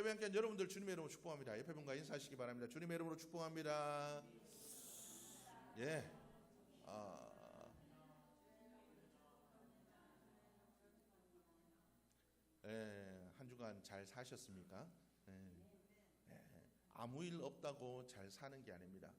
예배 함께한 여러분들 주님의 이름으로 축복합니다. 옆에 분과 인사하시기 바랍니다. 주님의 이름으로 축복합니다. 예. 한 주간 잘 사셨습니까? 아무 일 없다고 잘 사는 게 아닙니다.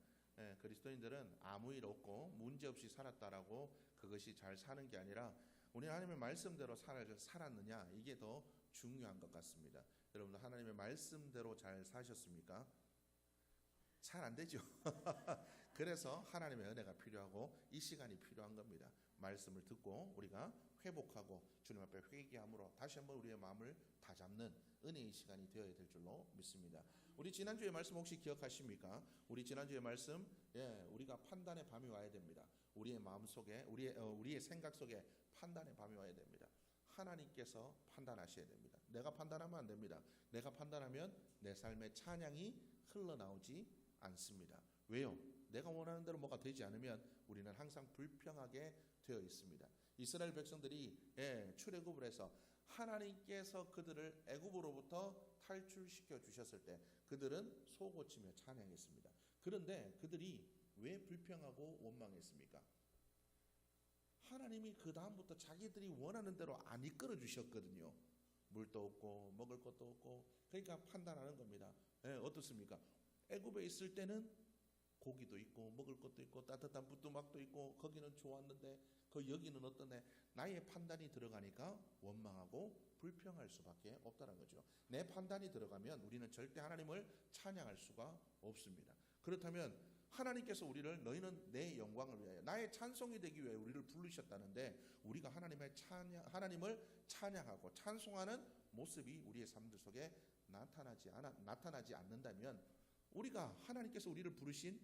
그리스도인들은 아무 일 없고 문제 없이 살았다라고 그것이 잘 사는 게 아니라 우리 하나님의 말씀대로 살았느냐, 이게 더 중요한 것 같습니다. 여러분들 하나님의 말씀대로 잘 사셨습니까? 잘 안 되죠. 그래서 하나님의 은혜가 필요하고 이 시간이 필요한 겁니다. 말씀을 듣고 우리가 회복하고 주님 앞에 회개함으로 다시 한번 우리의 마음을 다잡는 은혜의 시간이 되어야 될 줄로 믿습니다. 우리 지난주의 말씀 혹시 기억하십니까? 우리 지난주의 말씀, 우리가 판단의 밤이 와야 됩니다. 우리의 마음 속에, 우리의 생각 속에 판단의 밤이 와야 됩니다. 하나님께서 판단하셔야 됩니다. 내가 판단하면 안 됩니다. 내가 판단하면 내 삶의 찬양이 흘러나오지 않습니다. 왜요? 내가 원하는 대로 뭐가 되지 않으면 우리는 항상 불평하게 되어 있습니다. 이스라엘 백성들이 출애굽을 해서 하나님께서 그들을 애굽으로부터 탈출시켜 주셨을 때 그들은 소고치며 찬양했습니다. 그런데 그들이 왜 불평하고 원망했습니까? 하나님이 그 다음부터 자기들이 원하는 대로 안 이끌어 주셨거든요. 물도 없고 먹을 것도 없고. 그러니까 판단하는 겁니다. 어떻습니까? 애굽에 있을 때는 고기도 있고 먹을 것도 있고 따뜻한 부뚜막도 있고 거기는 좋았는데 여기는 어떠네. 나의 판단이 들어가니까 원망하고 불평할 수밖에 없다는 거죠. 내 판단이 들어가면 우리는 절대 하나님을 찬양할 수가 없습니다. 그렇다면 하나님께서 우리를 너희는 내 영광을 위하여 나의 찬송이 되기 위해 우리를 부르셨다는데 우리가 하나님을 찬양하고 찬송하는 모습이 우리의 삶들 속에 나타나지 않는다면 우리가 하나님께서 우리를 부르신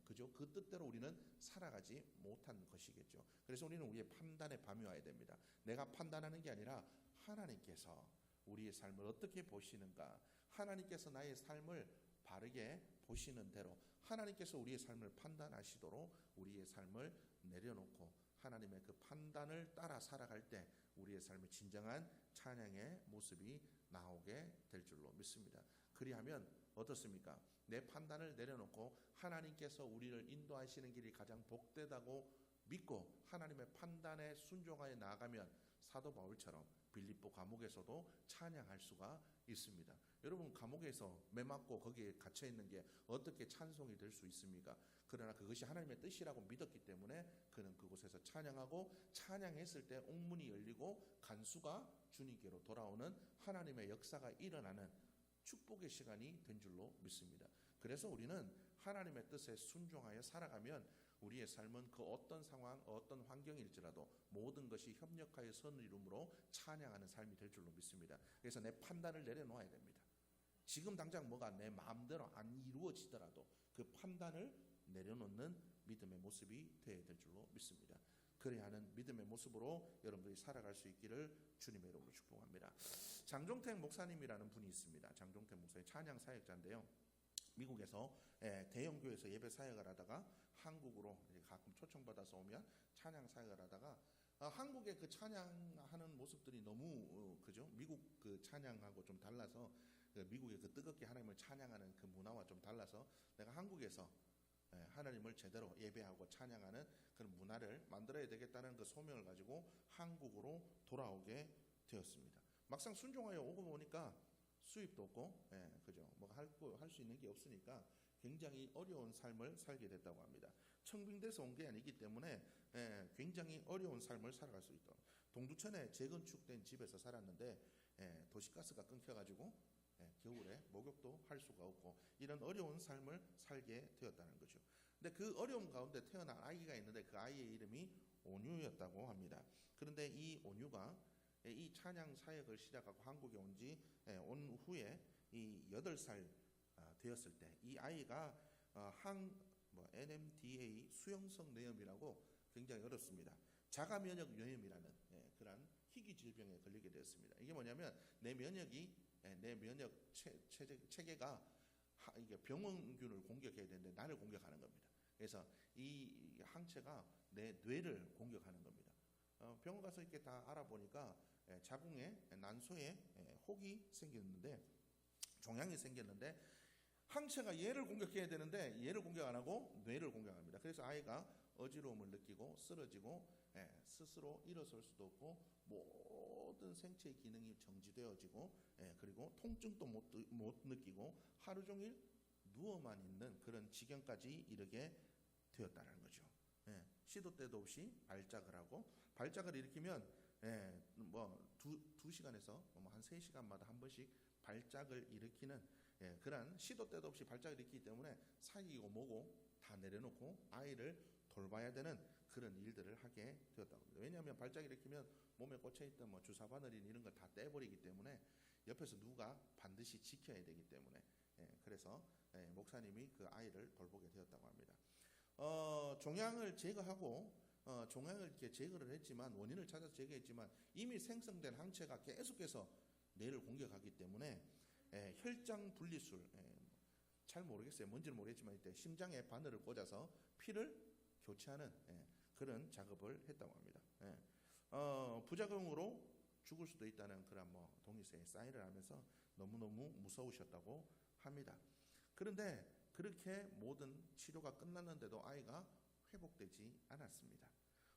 그죠? 그 뜻대로 우리는 살아가지 못한 것이겠죠. 그래서 우리는 우리의 판단의 밤이 와야 됩니다. 내가 판단하는 게 아니라 하나님께서 우리의 삶을 어떻게 보시는가, 하나님께서 나의 삶을 바르게 보시는 대로 하나님께서 우리의 삶을 판단하시도록 우리의 삶을 내려놓고 하나님의 그 판단을 따라 살아갈 때 우리의 삶의 진정한 찬양의 모습이 나오게 될 줄로 믿습니다. 그리하면 어떻습니까? 내 판단을 내려놓고 하나님께서 우리를 인도하시는 길이 가장 복되다고 믿고 하나님의 판단에 순종하여 나아가면 사도 바울처럼 빌립보 감옥에서도 찬양할 수가 있습니다. 여러분, 감옥에서 매맞고 거기에 갇혀 있는 게 어떻게 찬송이 될 수 있습니까? 그러나 그것이 하나님의 뜻이라고 믿었기 때문에 그는 그곳에서 찬양하고 찬양했을 때 옥문이 열리고 간수가 주님께로 돌아오는 하나님의 역사가 일어나는 축복의 시간이 된 줄로 믿습니다. 그래서 우리는 하나님의 뜻에 순종하여 살아가면 우리의 삶은 그 어떤 상황, 어떤 환경일지라도 모든 것이 협력하여 선을 이룸으로 찬양하는 삶이 될 줄로 믿습니다. 그래서 내 판단을 내려놓아야 됩니다. 지금 당장 뭐가 내 마음대로 안 이루어지더라도 그 판단을 내려놓는 믿음의 모습이 되어야 될 줄로 믿습니다. 그래야 하는 믿음의 모습으로 여러분들이 살아갈 수 있기를 주님의 이름으로 축복합니다. 장종택 목사님이라는 분이 있습니다. 장종택 목사님 찬양 사역자인데요. 미국에서 대형 교회에서 예배 사역을 하다가 한국으로 가끔 초청받아서 오면 찬양 사역을 하다가 한국의 그 찬양하는 모습들이 너무 그죠? 미국 그 찬양하고 좀 달라서 미국의 그 뜨겁게 하나님을 찬양하는 그 문화와 좀 달라서 내가 한국에서 하나님을 제대로 예배하고 찬양하는 그런 문화를 만들어야 되겠다는 그 소명을 가지고 한국으로 돌아오게 되었습니다. 막상 순종하여 오고 보니까 수입도 없고, 그죠? 뭐 할 수 있는 게 없으니까 굉장히 어려운 삶을 살게 됐다고 합니다. 청빙돼서 온 게 아니기 때문에 굉장히 어려운 삶을 살아갈 수 있다. 동두천에 재건축된 집에서 살았는데 도시가스가 끊겨가지고 겨울에 목욕도 할 수가 없고 이런 어려운 삶을 살게 되었다는 거죠. 근데 그 어려움 가운데 태어난 아이가 있는데 그 아이의 이름이 온유였다고 합니다. 그런데 이 온유가 이 찬양 사역을 시작하고 한국에 온 후에 이 8살 되었을 때 이 아이가 NMDA 수용성 뇌염이라고 굉장히 어렵습니다. 자가면역 뇌염이라는 그런 희귀 질병에 걸리게 되었습니다. 이게 뭐냐면 내 면역 체계가 이게 병원균을 공격해야 되는데 나를 공격하는 겁니다. 그래서 이 항체가 내 뇌를 공격하는 겁니다. 병원 가서 이렇게 다 알아보니까 자궁에 난소에 혹이 생겼는데 종양이 생겼는데 항체가 얘를 공격해야 되는데 얘를 공격 안 하고 뇌를 공격합니다. 그래서 아이가 어지러움을 느끼고 쓰러지고 스스로 일어설 수도 없고 모든 생체의 기능이 정지되어지고 그리고 통증도 못 느끼고 하루 종일 누워만 있는 그런 지경까지 이르게 되었다는 거죠. 시도 때도 없이 발작을 하고 발작을 일으키면 뭐 두 시간에서 한 3시간마다 한 번씩 발작을 일으키는 그러한 시도 때도 없이 발작을 일으키기 때문에 사귀고 뭐고 다 내려놓고 아이를 돌봐야 되는 그런 일들을 하게 되었다고 합니다. 왜냐하면 발작을 일으키면 몸에 꽂혀있던 뭐 주사 바늘이나 이런 걸 다 떼버리기 때문에 옆에서 누가 반드시 지켜야 되기 때문에 그래서 목사님이 그 아이를 돌보게 되었다고 합니다. 종양을 제거하고 종양을 이렇게 제거를 했지만 원인을 찾아서 제거했지만 이미 생성된 항체가 계속해서 뇌를 공격하기 때문에 혈장 분리술 잘 모르겠어요. 뭔지는 모르겠지만 이때 심장에 바늘을 꽂아서 피를 교체하는 그런 작업을 했다고 합니다. 부작용으로 죽을 수도 있다는 그런 뭐 동의서에 사인을 하면서 너무너무 무서우셨다고 합니다. 그런데 그렇게 모든 치료가 끝났는데도 아이가 회복되지 않았습니다.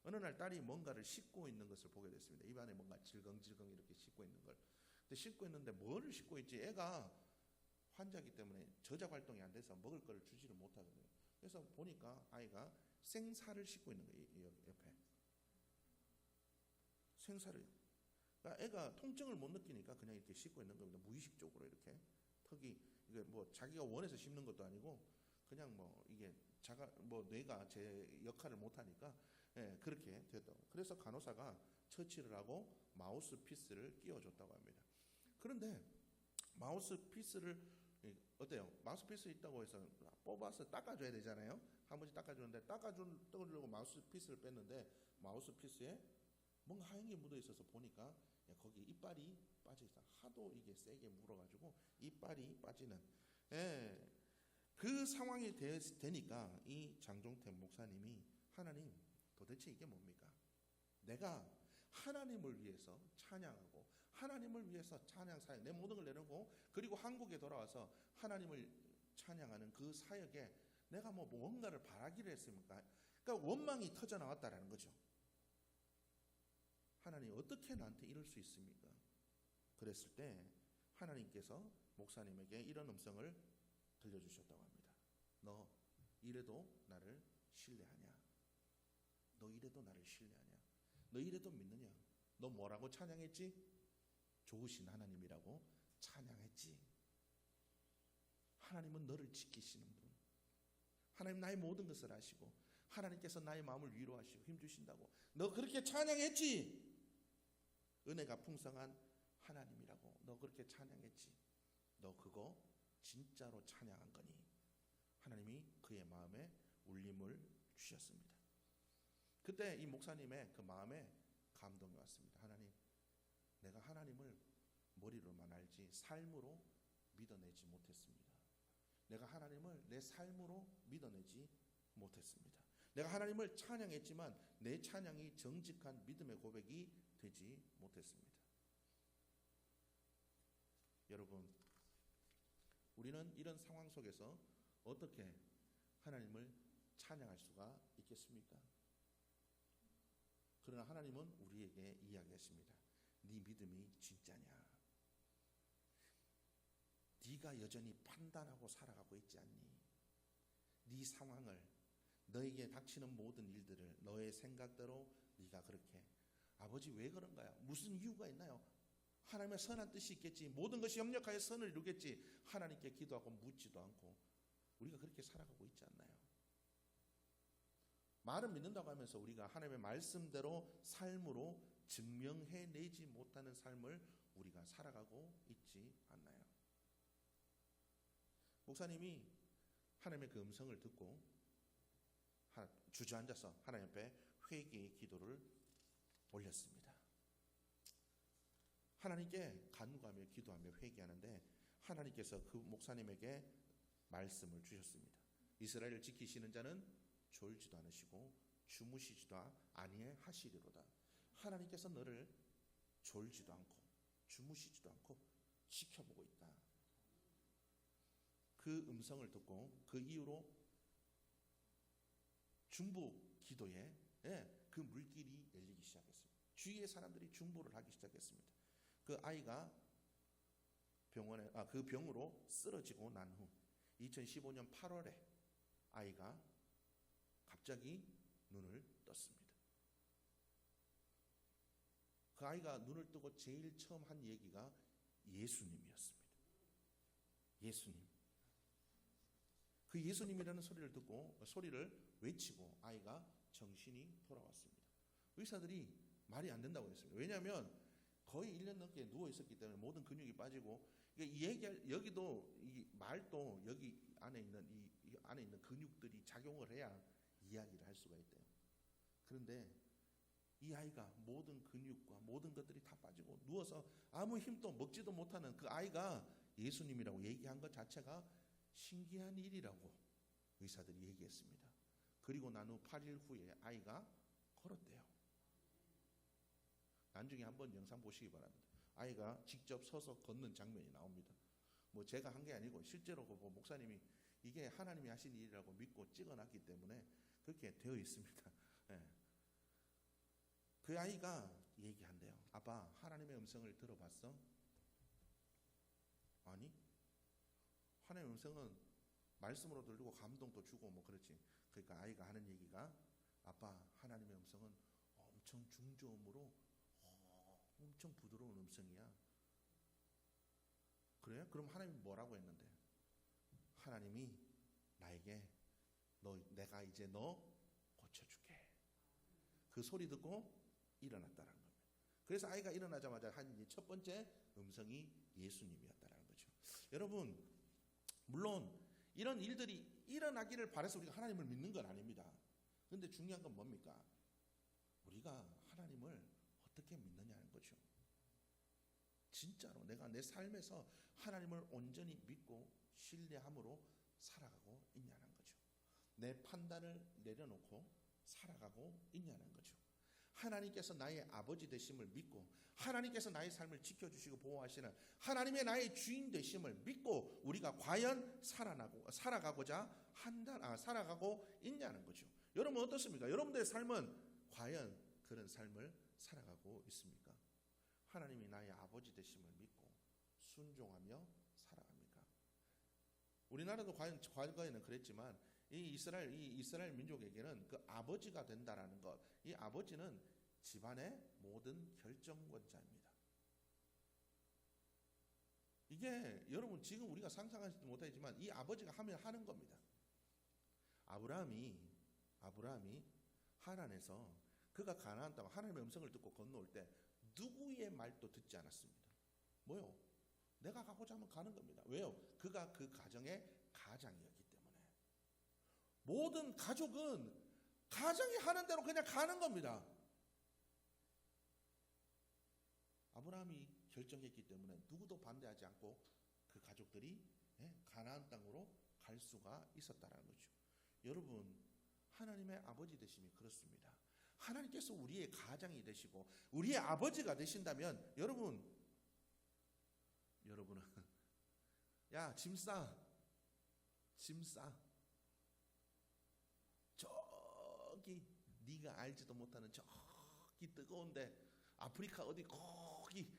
어느 날 딸이 뭔가를 씻고 있는 것을 보게 됐습니다. 입안에 뭔가 질겅질겅 이렇게 씻고 있는 걸. 근데 씻고 있는데 뭐를 씻고 있지? 애가 환자이기 때문에 저작 활동이 안 돼서 먹을 거를 주지를 못하거든요. 그래서 보니까 아이가 생사를 씻고 있는 거예요. 옆에 생사를. 그러니까 애가 통증을 못 느끼니까 그냥 이렇게 씻고 있는 겁니다. 무의식적으로 이렇게 턱이 이게 뭐 자기가 원해서 씹는 것도 아니고 그냥 뭐 이게 뇌가 제 역할을 못 하니까 그렇게 됐다고. 그래서 간호사가 처치를 하고 마우스피스를 끼워줬다고 합니다. 그런데 마우스피스를 어때요? 마우스피스 있다고 해서 뽑아서 닦아줘야 되잖아요. 한 번씩 닦아주는데 닦아주려고 마우스피스를 뺐는데 마우스피스에 뭔가 하얀 게 묻어 있어서 보니까 거기 이빨이 빠져 있어. 하도 이게 세게 물어가지고 이빨이 빠지는 그 상황이 되니까 이 장종택 목사님이 하나님 도대체 이게 뭡니까? 내가 하나님을 위해서 찬양하고 하나님을 위해서 찬양 사역 내 모든 걸 내놓고 그리고 한국에 돌아와서 하나님을 찬양하는 그 사역에 내가 뭐 뭔가를 바라기를 했습니까? 그러니까 원망이 터져 나왔다라는 거죠. 하나님 어떻게 나한테 이럴 수 있습니까? 그랬을 때 하나님께서 목사님에게 이런 음성을 들려주셨다고 합니다. 너 이래도 나를 신뢰하냐? 너 이래도 나를 신뢰하냐? 너 이래도 믿느냐? 너 뭐라고 찬양했지? 좋으신 하나님이라고 찬양했지. 하나님은 너를 지키시는 분. 하나님 나의 모든 것을 아시고 하나님께서 나의 마음을 위로하시고 힘주신다고 너 그렇게 찬양했지. 은혜가 풍성한 하나님이라고 너 그렇게 찬양했지. 너 그거 진짜로 찬양한 거니? 하나님이 그의 마음에 울림을 주셨습니다. 그때 이 목사님의 그 마음에 감동이 왔습니다. 하나님, 내가 하나님을 머리로만 알지 삶으로 믿어내지 못했습니다. 내가 하나님을 내 삶으로 믿어내지 못했습니다. 내가 하나님을 찬양했지만 내 찬양이 정직한 믿음의 고백이 되지 못했습니다. 여러분, 우리는 이런 상황 속에서 어떻게 하나님을 찬양할 수가 있겠습니까? 그러나 하나님은 우리에게 이야기했습니다. 네 믿음이 진짜냐? 네가 여전히 판단하고 살아가고 있지 않니? 네 상황을, 너에게 닥치는 모든 일들을 너의 생각대로 네가 그렇게 아버지 왜 그런가요? 무슨 이유가 있나요? 하나님의 선한 뜻이 있겠지. 모든 것이 협력하여 선을 이루겠지. 하나님께 기도하고 묻지도 않고 우리가 그렇게 살아가고 있지 않나요? 말은 믿는다고 하면서 우리가 하나님의 말씀대로 삶으로 증명해내지 못하는 삶을 우리가 살아가고 있지 않나요? 목사님이 하나님의 그 음성을 듣고 주저앉아서 하나님 앞에 회개의 기도를 올렸습니다. 하나님께 간구하며 기도하며 회개하는데 하나님께서 그 목사님에게 말씀을 주셨습니다. 이스라엘을 지키시는 자는 졸지도 않으시고 주무시지도 아니하시리로다. 하나님께서 너를 졸지도 않고 주무시지도 않고 지켜보고 있다. 그 음성을 듣고 그 이후로 중보 기도에 그 물길이 열리기 시작했습니다. 주위의 사람들이 중보를 하기 시작했습니다. 그 아이가 그 병으로 쓰러지고 난 후 2015년 8월에 아이가 갑자기 눈을 떴습니다. 그 아이가 눈을 뜨고 제일 처음 한 얘기가 예수님이었습니다. 예수님. 그 예수님이라는 소리를 외치고 아이가 정신이 돌아왔습니다. 의사들이 말이 안 된다고 했습니다. 왜냐하면 거의 1년 넘게 누워 있었기 때문에 모든 근육이 빠지고, 여기도 이 말도 여기 안에 있는 이 안에 있는 근육들이 작용을 해야 이야기를 할 수가 있대요. 그런데 이 아이가 모든 근육과 모든 것들이 다 빠지고 누워서 아무 힘도 먹지도 못하는 그 아이가 예수님이라고 얘기한 것 자체가 신기한 일이라고 의사들이 얘기했습니다. 그리고 난 후 8일 후에 아이가 걸었대요. 나중에 한번 영상 보시기 바랍니다. 아이가 직접 서서 걷는 장면이 나옵니다. 뭐 제가 한 게 아니고 실제로 그 목사님이 이게 하나님이 하신 일이라고 믿고 찍어놨기 때문에 그렇게 되어 있습니다. 네. 그 아이가 얘기한대요. 아빠, 하나님의 음성을 들어봤어? 아니, 하나님의 음성은 말씀으로 들리고 감동도 주고 뭐 그렇지. 그러니까 아이가 하는 얘기가, 아빠, 하나님의 음성은 엄청 중저음으로 엄청 부드러운 음성이야. 그래요? 그럼 하나님이 뭐라고 했는데? 하나님이 나에게 내가 이제 너 고쳐줄게. 그 소리 듣고 일어났다는 겁니다. 그래서 아이가 일어나자마자 한 첫 번째 음성이 예수님이었다는 거죠. 여러분, 물론 이런 일들이 일어나기를 바라서 우리가 하나님을 믿는 건 아닙니다. 그런데 중요한 건 뭡니까? 우리가 하나님을 어떻게 믿느냐는 거죠. 진짜로 내가 내 삶에서 하나님을 온전히 믿고 신뢰함으로 살아가고 있냐는 거죠. 내 판단을 내려놓고 살아가고 있냐는 거죠. 하나님께서 나의 아버지 되심을 믿고 하나님께서 나의 삶을 지켜주시고 보호하시는 하나님의 나의 주인 되심을 믿고 우리가 과연 살아가고 있냐는 거죠. 여러분 어떻습니까? 여러분들의 삶은 과연 그런 삶을 살아가고 있습니까? 하나님이 나의 아버지 되심을 믿고 순종하며 살아갑니까? 우리나라도 과거에는 그랬지만 이 이스라엘 민족에게는 그 아버지가 된다라는 것, 이 아버지는 집안의 모든 결정권자입니다. 이게 여러분 지금 우리가 상상하지도 못하지만 이 아버지가 하면 하는 겁니다. 아브라함이 하란에서 그가 가나안 땅 하나님의 음성을 듣고 건너올 때 누구의 말도 듣지 않았습니다. 뭐요? 내가 가고자 하면 가는 겁니다. 왜요? 그가 그 가정의 가장이었기 때문에. 모든 가족은 가장이 하는 대로 그냥 가는 겁니다. 아브라함이 결정했기 때문에 누구도 반대하지 않고 그 가족들이 가나안 땅으로 갈 수가 있었다는 거죠. 여러분, 하나님의 아버지 되심이 그렇습니다. 하나님께서 우리의 가장이 되시고 우리의 아버지가 되신다면 여러분은 야, 짐 싸. 저기 네가 알지도 못하는 저기 뜨거운데 아프리카 어디 거기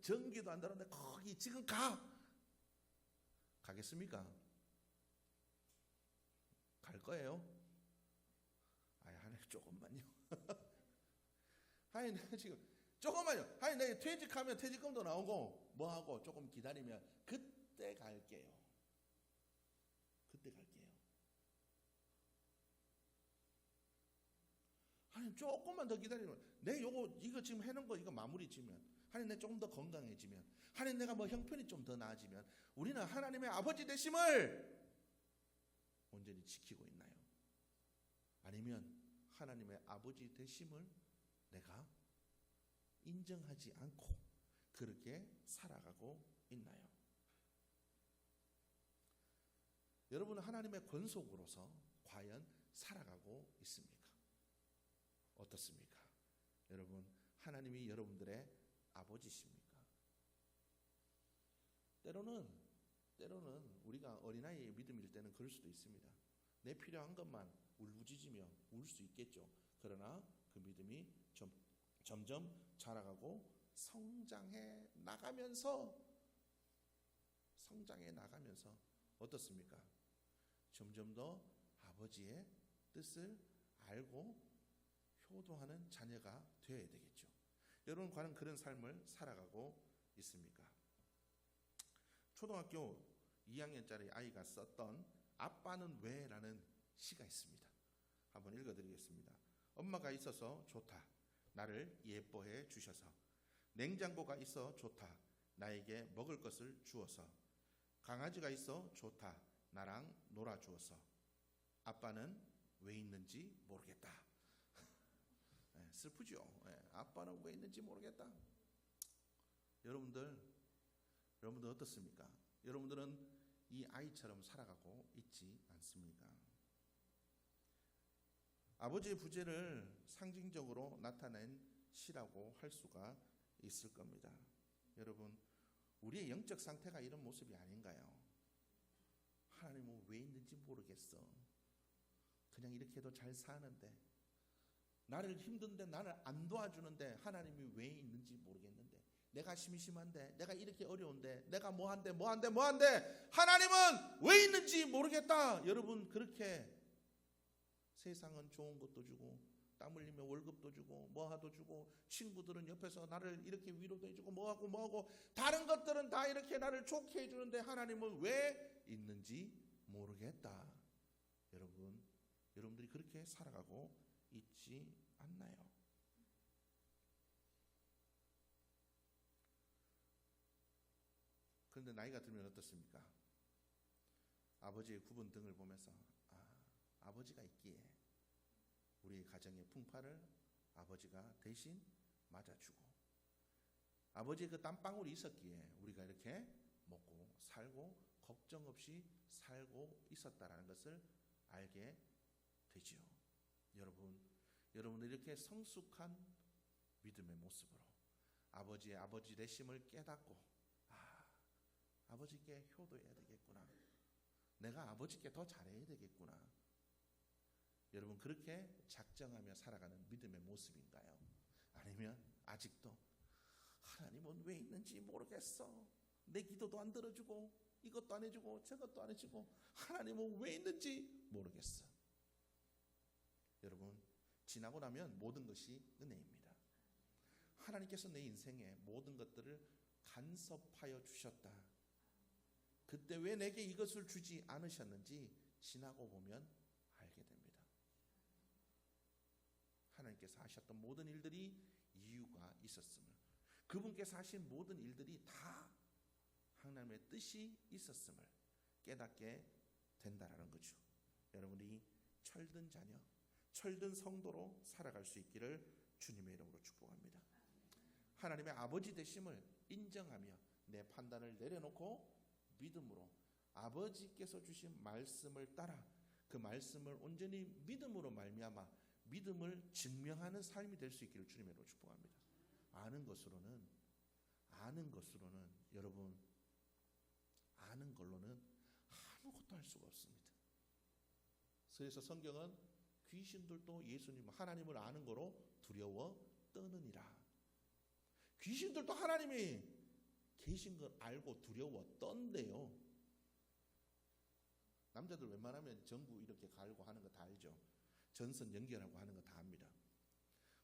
전기도 안 들었는데 거기 지금 가겠습니까? 갈 거예요? 아니, 하나님 조금만요. 하나님 지금 조금만요. 하나님 내가 퇴직하면 퇴직금도 나오고 뭐하고 조금 기다리면 그때 갈게요. 하나님 조금만 더 기다리면 내 이거 지금 해놓은 거 이거 마무리 지면 하나님 내 조금 더 건강해지면 하나님 내가 뭐 형편이 좀 더 나아지면 우리는 하나님의 아버지 되심을 온전히 지키고 있나요? 아니면 하나님의 아버지 되심을 내가 인정하지 않고 그렇게 살아가고 있나요? 여러분은 하나님의 권속으로서 과연 살아가고 있습니까? 어떻습니까? 여러분, 하나님이 여러분들의 아버지십니까? 때로는 때로는 우리가 어린아이의 믿음일 때는 그럴 수도 있습니다. 내 필요한 것만 울부짖으며 울 수 있겠죠. 그러나 그 믿음이 점점 자라가고 성장해 나가면서 어떻습니까? 점점 더 아버지의 뜻을 알고 효도하는 자녀가 되어야 되겠죠. 여러분 과연 그런 삶을 살아가고 있습니까? 초등학교 2학년짜리 아이가 썼던 아빠는 왜? 라는 시가 있습니다. 한번 읽어드리겠습니다. 엄마가 있어서 좋다. 나를 예뻐해 주셔서. 냉장고가 있어 좋다. 나에게 먹을 것을 주어서. 강아지가 있어 좋다. 나랑 놀아주어서. 아빠는 왜 있는지 모르겠다. 슬프죠. 아빠는 왜 있는지 모르겠다. 여러분들 어떻습니까? 여러분들은 이 아이처럼 살아가고 있지 않습니까? 아버지의 부재를 상징적으로 나타낸 시라고 할 수가 있을 겁니다. 여러분, 우리의 영적 상태가 이런 모습이 아닌가요? 하나님은 왜 있는지 모르겠어. 그냥 이렇게 해도 잘 사는데, 나를 힘든데 나를 안 도와주는데 하나님이 왜 있는지 모르겠는데, 내가 심심한데, 내가 이렇게 어려운데, 내가 뭐한데 하나님은 왜 있는지 모르겠다. 여러분, 그렇게 세상은 좋은 것도 주고 땀 흘리며 월급도 주고 뭐하도 주고, 친구들은 옆에서 나를 이렇게 위로도 해주고 뭐하고 다른 것들은 다 이렇게 나를 좋게 해주는데 하나님은 왜 있는지 모르겠다. 여러분들이 그렇게 살아가고 있지 않나요? 그런데 나이가 들면 어떻습니까? 아버지의 굽은 등을 보면서 아버지가 있기에 우리 가정의 풍파를 아버지가 대신 맞아주고, 아버지의 그 땀방울이 있었기에 우리가 이렇게 먹고 살고 걱정 없이 살고 있었다라는 것을 알게 되지요. 여러분들 이렇게 성숙한 믿음의 모습으로 아버지의 아버지 되심을 깨닫고, 아버지께 효도해야 되겠구나. 내가 아버지께 더 잘해야 되겠구나. 여러분 그렇게 작정하며 살아가는 믿음의 모습인가요? 아니면 아직도 하나님은 왜 있는지 모르겠어. 내 기도도 안 들어주고 이것도 안 해주고 저것도 안 해주고 하나님은 왜 있는지 모르겠어. 여러분, 지나고 나면 모든 것이 은혜입니다. 하나님께서 내 인생에 모든 것들을 간섭하여 주셨다. 그때 왜 내게 이것을 주지 않으셨는지 지나고 보면 알게 됩니다. 하나님께서 하셨던 모든 일들이 이유가 있었음을, 그분께서 하신 모든 일들이 다 하나님의 뜻이 있었음을 깨닫게 된다라는 거죠. 여러분이 철든 자녀, 철든 성도로 살아갈 수 있기를 주님의 이름으로 축복합니다. 하나님의 아버지 되심을 인정하며 내 판단을 내려놓고 믿음으로 아버지께서 주신 말씀을 따라 그 말씀을 온전히 믿음으로 말미암아 믿음을 증명하는 삶이 될 수 있기를 주님의 이름으로 축복합니다. 아는 것으로는 여러분, 아는 걸로는 아무것도 할 수가 없습니다. 그래서 성경은 귀신들도 예수님 하나님을 아는 거로 두려워 떠느니라. 귀신들도 하나님이 계신 걸 알고 두려워 떤대요. 남자들 웬만하면 전구 이렇게 갈고 하는 거 다 알죠. 전선 연결하고 하는 거 다 압니다.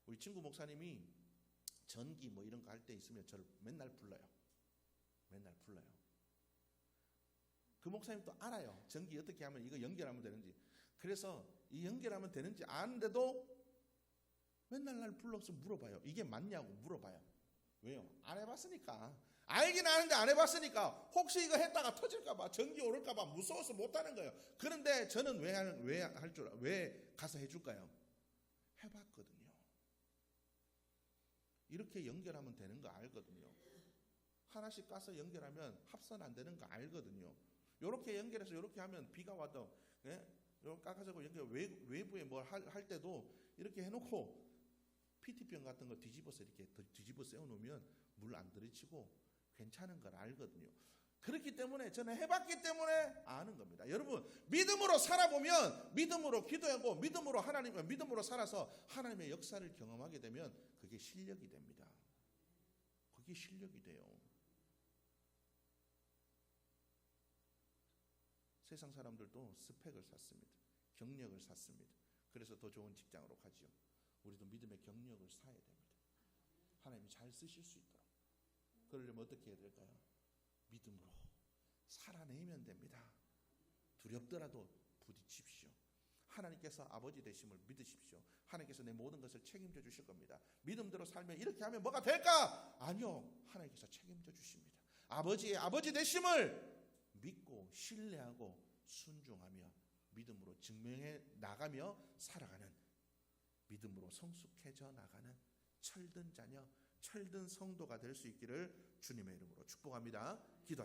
우리 친구 목사님이 전기 뭐 이런 거 할 때 있으면 저를 맨날 불러요. 그 목사님도 알아요. 전기 어떻게 하면 이거 연결하면 되는지. 그래서 이 연결하면 되는지 아는데도 맨날 날 불러서 물어봐요. 이게 맞냐고 물어봐요. 왜요? 안 해봤으니까. 알긴 아는데 안 해봤으니까 혹시 이거 했다가 터질까봐, 전기 오를까봐 무서워서 못하는 거예요. 그런데 저는 왜 가서 해줄까요? 해봤거든요. 이렇게 연결하면 되는 거 알거든요. 하나씩 까서 연결하면 합선 안 되는 거 알거든요. 이렇게 연결해서 이렇게 하면 비가 와도 이렇게 깎아서 연결 외부에 뭘 할 때도 이렇게 해놓고 PT병 같은 거 뒤집어서 이렇게 뒤집어 세워놓으면 물 안 들이치고 괜찮은 걸 알거든요. 그렇기 때문에 저는 해봤기 때문에 아는 겁니다. 여러분 믿음으로 살아보면 믿음으로 기도하고 믿음으로 살아서 하나님의 역사를 경험하게 되면 그게 실력이 됩니다. 그게 실력이 돼요. 세상 사람들도 스펙을 쌓습니다. 경력을 쌓습니다. 그래서 더 좋은 직장으로 가지요. 우리도 믿음의 경력을 쌓아야 됩니다. 하나님이 잘 쓰실 수 있도록. 그러려면 어떻게 해야 될까요? 믿음으로 살아내면 됩니다. 두렵더라도 부딪힙시오. 하나님께서 아버지 되심을 믿으십시오. 하나님께서 내 모든 것을 책임져 주실 겁니다. 믿음대로 살면 이렇게 하면 뭐가 될까? 아니요. 하나님께서 책임져 주십니다. 아버지의 아버지 되심을 믿고 신뢰하고 순종하며 믿음으로 증명해 나가며 살아가는, 믿음으로 성숙해져 나가는 철든 자녀, 철든 성도가 될 수 있기를 주님의 이름으로 축복합니다. 기도